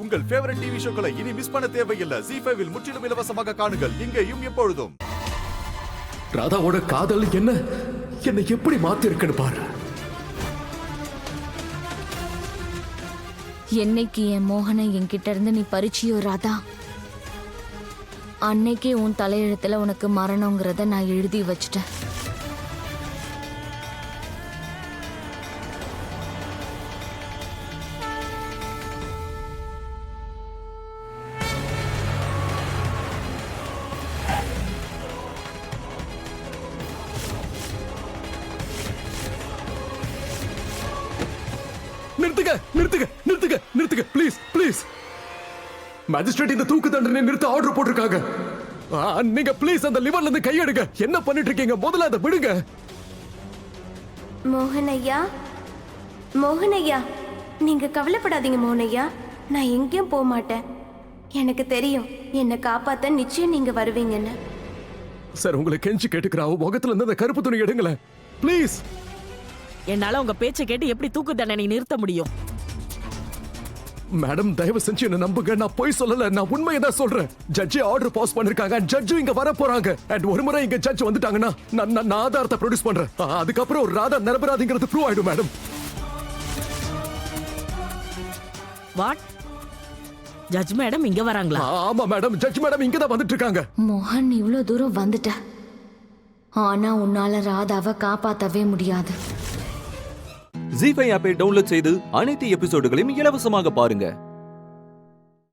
உங்கள் favourite TV ஷோக்களை இனி miss பண்ண தேவையில்லை. ZEE5 இல் முற்றிலும் இலவசமாக காணுங்கள். இங்கேயும் எப்பொழுதும். ராதாவோட காதல் என்னை எப்படி மாத்தி இருக்குன்னு பாரு. என்னைக்கு என் மோகனை என்கிட்ட இருந்து நீ பறிச்சியோ ராதா, அன்னைக்கே உன் தலையெழுத்துல உனக்கு மரணங்கிறத நான் எழுதி வச்சிட்டேன். நிறுத்துங்க ப்ளீஸ் ப்ளீஸ். மேஜிஸ்ட்ரேட் இந்த தூக்கு தண்டனை நிறுத்த ஆர்டர் போட்டிருக்காங்க. நீங்க ப்ளீஸ் அந்த லிவர்ல இருந்து கையெடுங்க. என்ன பண்ணிட்டு இருக்கீங்க? முதல்ல அதை விடுங்க. மோகனையா, நீங்க கவலைப்படாதீங்க மோகனையா. நான் எங்கேயும் போக மாட்டேன். எனக்கு தெரியும் என்னை காப்பாத்த நிச்சயம் நீங்க வருவீங்கன்னு. சார், உங்களை கெஞ்சி கேட்டுக்கிறா, முகத்துல இருந்து அந்த கருப்பு துணி எடுங்களேன் ப்ளீஸ். என்னால உங்க பேச்சை கேட்டு எப்படி தூக்கு தண்டனை நிறுத்த முடியும்? மேடம், தயவு செஞ்சு என்ன நம்புங்க. நான் போய் சொல்லல, நான் உண்மையை தான் சொல்றேன். ஜட்ஜி ஆர்டர் பாஸ் பண்ணிருக்காங்க. ஜட்ஜும் இங்க வர போறாங்க. அண்ட் ஒரு முறை இங்க ஜட்ஜ் வந்துட்டாங்கன்னா நான் ஆதாரத்தை ப்ரொடியூஸ் பண்றேன். அதுக்கப்புறம் ராதா நிரபராதிங்கிறது ப்ரூவ் ஆயிடும் மேடம். வாட்? ஜட்ஜ் மேடம் இங்க வராங்களா? ஆமா மேடம், ஜட்ஜ் மேடம் இங்க தான் வந்துட்டு இருக்காங்க. மோகன், இவ்வளோ தூரம் வந்துட்ட, ஆனா உன்னால ராதாவை காப்பாத்தவே முடியாது. ZEE5 ஆப்பை டவுன்லோட் செய்து அனைத்து எபிசோடுகளையும் இலவசமாக பாருங்க.